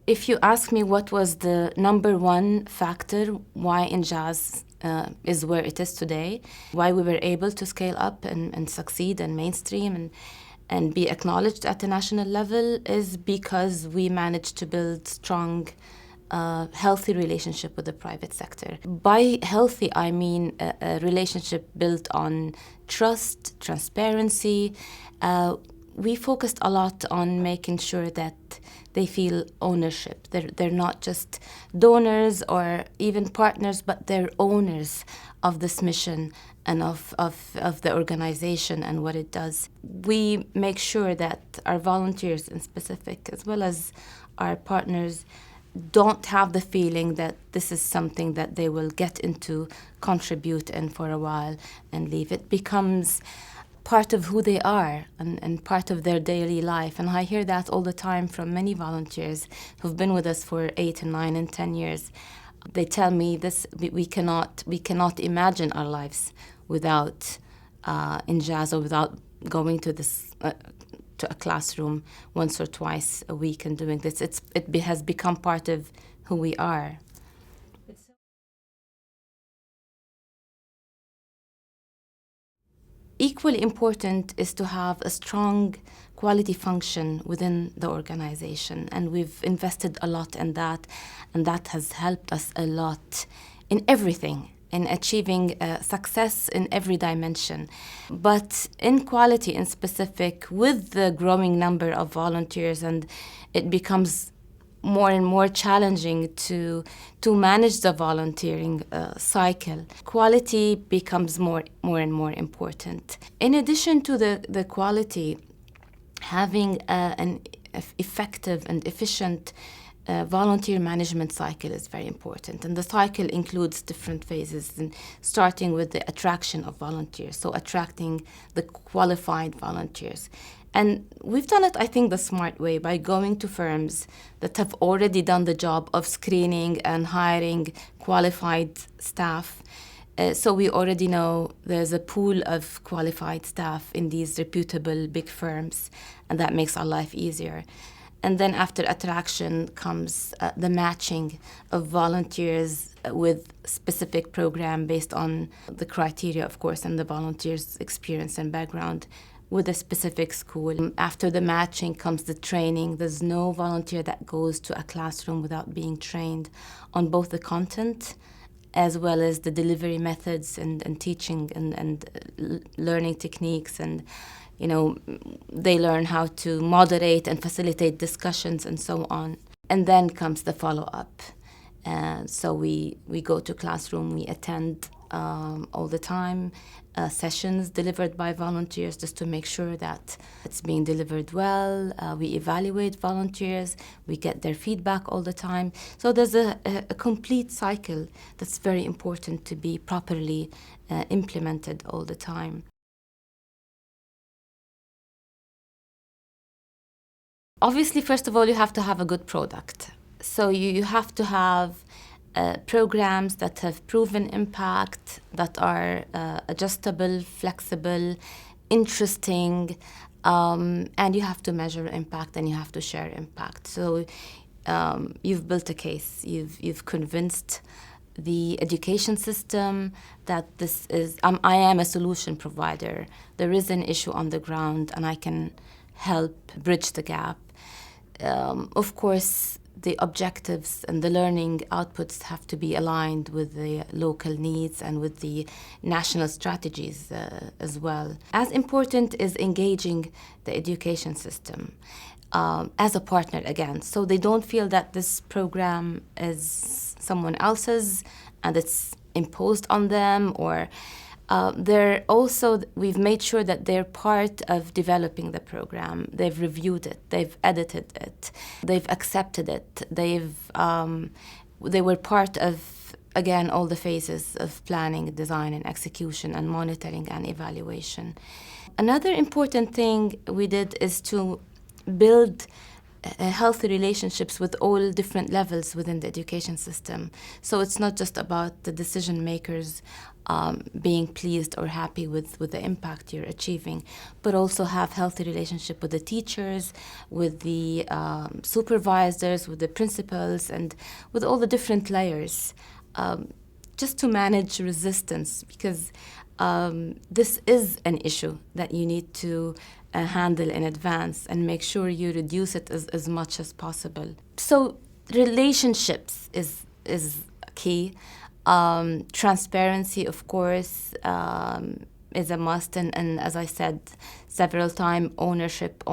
If you ask me what was the number one factor why INJAZ is where it is today, why we were able to scale up and succeed and mainstream and be acknowledged at the national level, is because we managed to build strong, healthy relationship with the private sector. By healthy, I mean a relationship built on trust, transparency. We focused a lot on making sure that they feel ownership. They're not just donors or even partners, but they're owners of this mission and of the organization and what it does. We make sure that our volunteers in specific, as well as our partners, don't have the feeling that this is something that they will get into, contribute in for a while and leave. It becomes part of who they are and part of their daily life. And I hear that all the time from many volunteers who've been with us for 8 and 9 and 10 years. They tell me this: we cannot imagine our lives without INJAZ, or without going to this to a classroom once or twice a week and doing this. It has become part of who we are. Equally important is to have a strong quality function within the organization, and we've invested a lot in that, and that has helped us a lot in everything, in achieving success in every dimension. But in quality in specific, with the growing number of volunteers, and it becomes more and more challenging to manage the volunteering cycle. Quality becomes more and more important. In addition to the quality, having an effective and efficient volunteer management cycle is very important. And the cycle includes different phases, and starting with the attraction of volunteers, so attracting the qualified volunteers. And we've done it, I think, the smart way, by going to firms that have already done the job of screening and hiring qualified staff. So we already know there's a pool of qualified staff in these reputable big firms, and that makes our life easier. And then after attraction comes the matching of volunteers with specific program based on the criteria, of course, and the volunteers' experience and background with a specific school. After the matching comes the training. There's no volunteer that goes to a classroom without being trained on both the content as well as the delivery methods and teaching and learning techniques. And they learn how to moderate and facilitate discussions and so on. And then comes the follow-up. So we go to classroom, we attend all the time sessions delivered by volunteers, just to make sure that it's being delivered well. We evaluate volunteers, we get their feedback all the time. So there's a complete cycle that's very important to be properly implemented all the time. Obviously, first of all, you have to have a good product. So you have to have programs that have proven impact, that are adjustable, flexible, interesting, and you have to measure impact and you have to share impact. So you've built a case, you've convinced the education system that this is, I am a solution provider. There is an issue on the ground and I can help bridge the gap. Of course, the objectives and the learning outputs have to be aligned with the local needs and with the national strategies as well. As important is engaging the education system as a partner again, so they don't feel that this program is someone else's and it's imposed on them, or we've made sure that they're part of developing the program. They've reviewed it, they've edited it, they've accepted it, they were part of, again, all the phases of planning, design, and execution, and monitoring and evaluation. Another important thing we did is to build healthy relationships with all different levels within the education system. So it's not just about the decision makers being pleased or happy with the impact you're achieving, but also have healthy relationship with the teachers, with the supervisors, with the principals, and with all the different layers, just to manage resistance, because this is an issue that you need to handle in advance and make sure you reduce it as much as possible. So relationships is key. Transparency, of course, is a must, and as I said several times, ownership.